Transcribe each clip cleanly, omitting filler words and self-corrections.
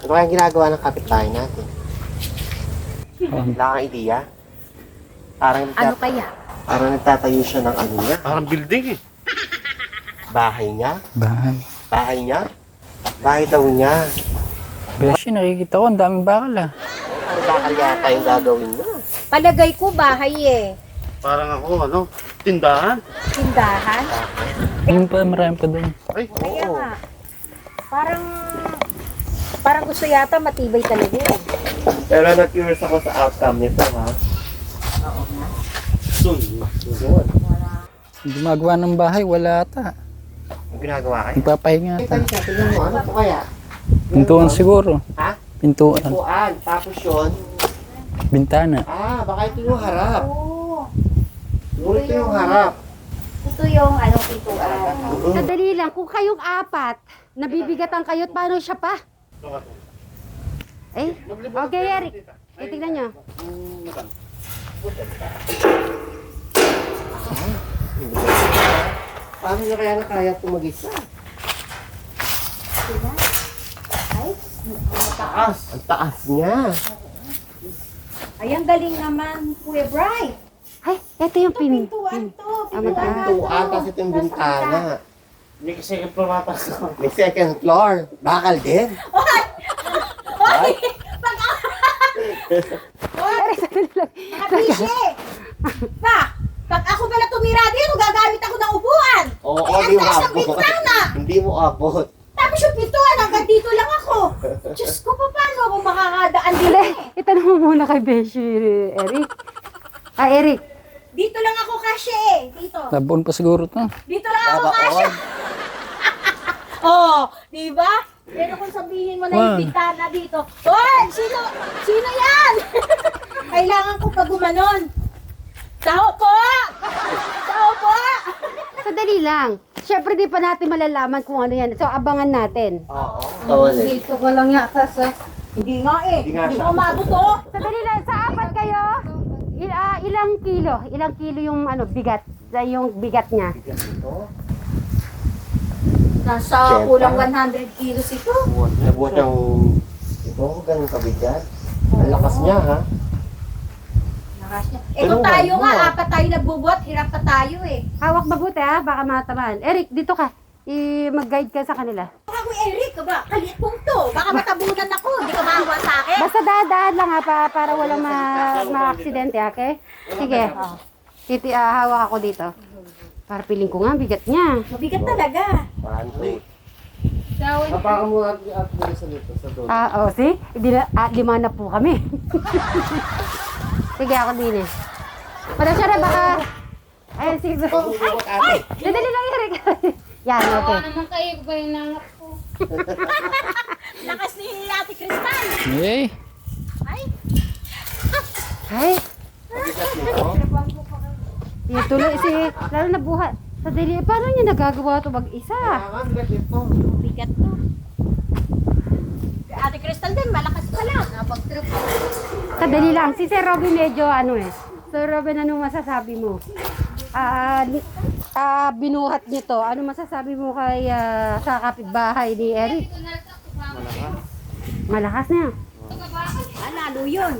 Ano kaya ginagawa ng kapitbahay natin? Wala kang ideya? Ano kaya? Parang nagtatayo siya ng ano niya. Parang building eh. Bahay niya? Bahay. Bahay niya? Bahay daw niya. Beshi, nakikita ko, ang daming bakal ah. Ano bakal yata yung gagawin niya? Palagay ko bahay eh. Parang ako, tindahan. Tindahan. Ayun pa, marami pa doon. Ay, Kaya Oo. nga. Parang gusto yata matibay talaga eh. Pero na-curious ako sa outcome nito, ha? Oo nga. soon. Yun. Gumagawa ng bahay, wala ata. Ang ginagawa kayo? Nagpapahinga ata. Tingnan mo, ano po kaya? Pintuan siguro. Ha? Pintuan. Puan. Tapos yun, Bintana. baka ito yung harap. Oo. Siguro ito yung harap. Ito yung pintuan. Kadali lang, kung kayong apat, nabibigatan kayo, paano siya pa? Eh, okay, Eric. Titignan nyo. Paano niya kaya nakaya ito mag-isa? Ay, Taas. Ang taas niya. ay, ang galing naman, Kuya Bri. Ay, ito yung Pintuan to. Pintuan na Pintuan, tapos ito yung bintana. Hindi kasi yung pamatas ko. May second floor. Bakal din. Oy! Nakabisye! Pag ako pala tumira dito, gagamit ako ng upuan. Oo, Ay, di mo ang taas ng abot. bintana. Hindi mo abot. Tapos yung pintuan, hanggang dito lang ako. Diyos ko, paano ako makakadaan dito Hindi, eh? itanong mo muna kay Beshi, Eric. Eric. Dito lang ako kasya eh. Dito. Labon pa siguro to. Dito lang ako kasya. Oh, di ba? Pero kung sabihin mo na yung Wow. bintana dito, Hoy! Sino yan? Kailangan ko pa gumanon. Tao po! Tao po! Sadali lang. Siyempre, di pa natin malalaman kung ano yan. So, abangan natin. Oo. Tawalin. Dito ko lang yata sa... Hindi nga eh. Hindi nga Hindi siya. ko umabot oh. Sadali lang, sa apat kayo, ilang kilo? Ilang kilo yung bigat? Yung bigat niya? Ito. Nasa Siyempre. kulang 100 kilos ito. Nabuhat ng... Ito, ganun kabigat. Ang lakas niya, ha? Lakas niya. Eh kung tayo nga, apat tayo nagbubuhat, hirap pa tayo eh. Hawak mabuti ha, baka matamaan. Eric, dito ka. Mag-guide ka sa kanila. Baka ko Eric, ba? Kalit kong to. Baka matabunan ako. Hindi ka maawa sa akin. Basta dahan ha, para walang ma-aksidente, okay? Sige. Hawak ako dito. Para piling ko nga, bigat niya. Mabigat talaga. Paano eh? Baka mo at sa dito, sa doon. See? Lima na po kami. Sige, ako din eh. Padasya na, baka... Ay, sige. Ay! Dadali lang, Eric. Yan, okay. naman kayo ba yung nangat ko? Lakas ni Ate Cristal. Yay! Ay, Kabigat nito. yung tuloy lalo na buhat. Sadali, paano niya nagagawa ito mag-isa? Kailangan, bigat nito. Bigat to. Ate Cristal din, malakas pala. Napag-trip. Sadali lang, si Sir Robin medyo Sir Robin, ano masasabi mo? Binuhat niyo to. Ano masasabi mo kay sa kapitbahay ni Eric? Malakas na. Lalo yun.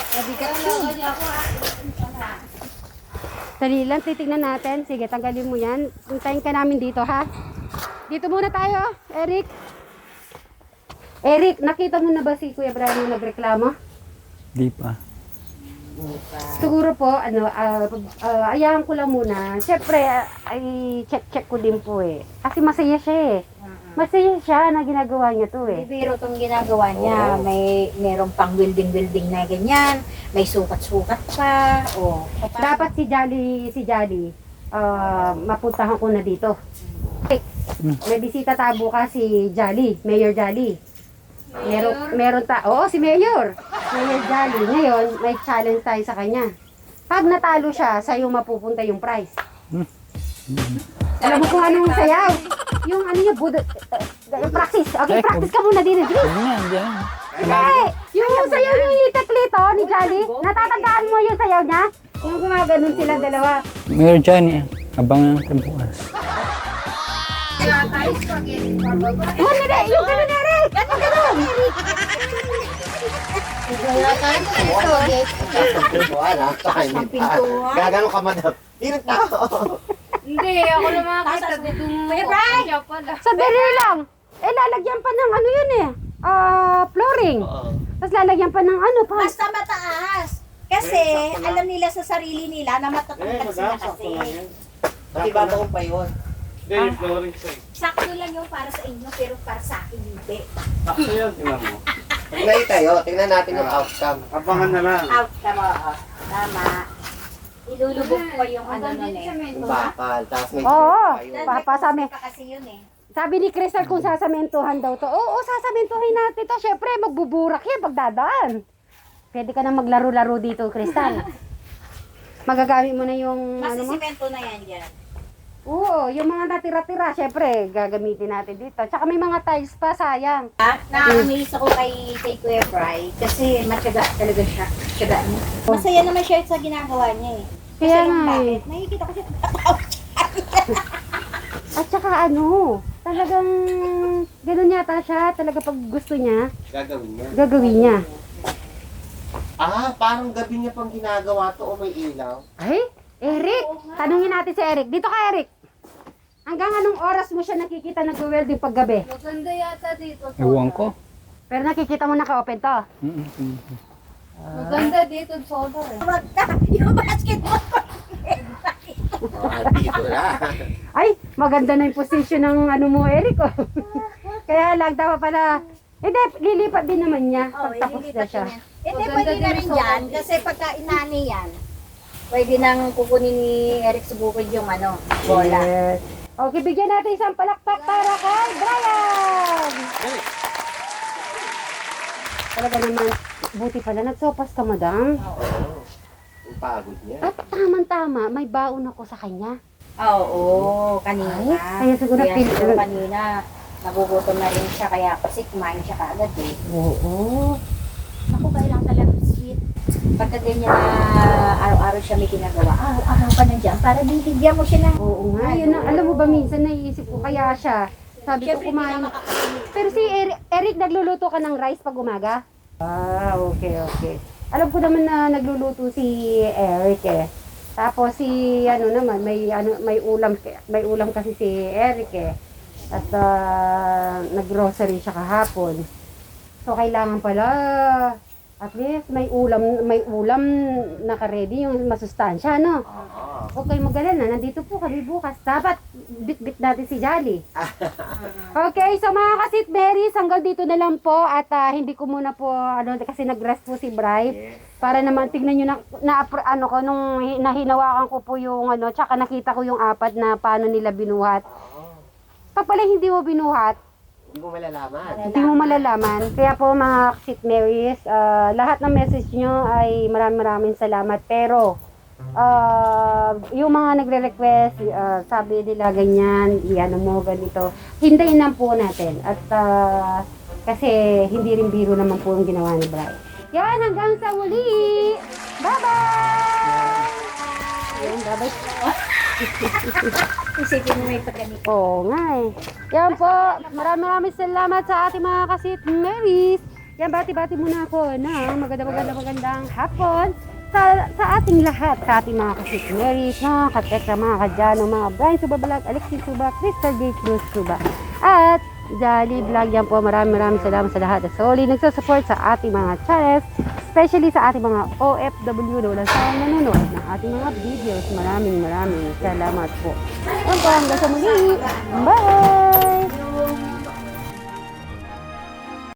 Mabigat yun. Dali lang, titignan natin. Sige, tanggalin mo yan. Hintayin ka namin dito, ha? Dito muna tayo, Eric. Eric, nakita mo na ba si Kuya Brian yung nagreklamo? Di pa. Siguro po, ayahan ko lang muna. Siyempre, ay check ko din po eh. Kasi masaya siya eh. Masaya siya na ginagawa niya to eh. Biro itong ginagawa niya. Mayroong pang welding na ganyan. May sukat-sukat pa. Oh. Dapat si Jolly, mapuntahan ko na dito. May bisita tayo bukas si Jolly, Mayor Jolly. Oo, si Mayor Jolly. Ngayon, may challenge tayo sa kanya. Pag natalo siya, sa'yo mapupunta yung prize. Alam mo kung anong sayaw? Yung niya, practice. Okay, practice ka muna din. Huwag na, diyan. Hey, yung sayaw ni Teklito, ni Jolly, natatandaan mo yung sayaw niya? Yung gumaganon sila dalawa. Mayor Johnny, abangan ka bukas. Yung ganun, Eric! Ganun! yan? Wala, sa akin. Pintuan. Gagano ka, madam. Hindi tao. Hindi, ako na makakita. Kuya Bray! Siya pala. Sandali lang. Eh, lalagyan pa ng ano yun eh. Flooring. Tapos lalagyan pa ng ano pa. Basta mataas. Kasi alam nila sa sarili nila na matatangkad sila kasi. Pati babaong pa yun. Hindi, flooring siya. Sakto lang yung para sa inyo pero para sa akin hindi. Sakto yan, tingnan mo. Tingnan tayo, tingnan natin yung outcome. Abangan na lang. Out ka mo. Tama. Ilulubog ko yung ano nun eh. Yung bakal, tapos may Oo. kayo. Papasami. Pa kasi yun eh. Sabi ni Crystal kung sasamentuhan daw to. Oo, sasamentuhin natin to. Syempre, magbuburak yan pagdadaan. Pwede ka na maglaro-laro dito, Crystal. Magagamit mo na yung ano mo. Masisimento na yan dyan. Oo, yung mga natira-tira, syempre, gagamitin natin dito. Tsaka may mga tiles pa, sayang. Na-amaze ako kay Kuya Bry kasi matyaga talaga siya. Tyaga niya. Masaya naman siya sa ginagawa niya eh. Kasi Kaya yung nga eh. bakit, nakikita ko siya tatawa. At saka ano, talagang ganun yata siya. Talaga pag gusto niya, Gagawin niya. gagawin niya. Ah, parang gabi niya pang ginagawa to o may ilaw. Ay, Eric, tanungin natin si Eric. Dito ka, Eric. Hanggang anong oras mo siya nakikita nag-welding paggabi? Maganda yata dito. Ewan ko. Pero nakikita mo naka-open to. Maganda dito, solar eh. Wag ka, yung basketball ko. Dito na. Ay, maganda na yung position ng ano mo, Eric. Oh. Kaya lang, dapat pala, hindi, lilipat din naman niya pag tapos na siya. Hindi, Maganda pwede din na yung rin solar. dyan kasi pagka inani yan, pwede nang kukunin ni Eric Subukid yung ano, bola. Yes. Okay, bigyan natin isang palakpak para kay Brian! Talaga naman, buti pala, nagsopas ka, madam. Ang pagod niya. At tamang-tama, may baon ako sa kanya. Oo, kanina. Ay, kaya siguro Kaya pil- siguro kanina, nagugutom na rin siya kaya kasi kumain siya kaagad eh. Oo. Ako kailang talaga sweet. Pagka ganyan na araw-araw siya may ginagawa, araw-araw ka nandiyan para bibigyan mo siya ng... Oo nga, yun ang, alam mo ba, minsan naiisip ko kaya siya. Sabi ko Siyempre, kumain. hindi na makakain. Pero si Eric, nagluluto ka ng rice pag umaga? Ah, okay. Alam ko naman na nagluluto si Eric eh. Tapos si may ulam kasi si Eric eh. At naggrocery siya kahapon. So kailangan pala at least may ulam naka-ready yung masustansya, no? Okay, magalan na. Nandito po kami bukas. Dapat bit-bit natin si Jolly. Okay, so mga kasit berries, hanggang dito na lang po. At hindi ko muna po, kasi nag-rest po si Bright. Para naman tignan nyo nung nahinawakan ko po yung tsaka nakita ko yung apat na paano nila binuhat. Pag pala hindi mo binuhat, Hindi mo malalaman. hindi mo malalaman. Kaya po mga Kasit Marys, lahat ng message nyo ay maraming salamat. Pero, yung mga nagre-request, sabi nila ganyan, mo, ganito. Hintayin lang po natin. At kasi hindi rin biro naman po yung ginawa ni Brian. Yan, hanggang sa muli! Bye-bye! Yan, bye-bye. Isipin mo may pagganito. Oo nga eh. Yan po, maraming salamat sa ating mga Kasit Marys. Yan, bati-bati muna ako na magandang hapon sa ating lahat, sa ating mga Kasit Marys, mga katekra, mga kadyano, mga Brian Suba Vlog, Alexis Suba, Crystal Gate, Bruce Suba. At Jolly Vlog, yan po, maraming salamat sa lahat. At solely nagsusupport sa ating mga channels, especially sa ating mga OFW na walang sawang nanonood ng ating mga videos. Maraming salamat po. Hanggang sa muli. Bye!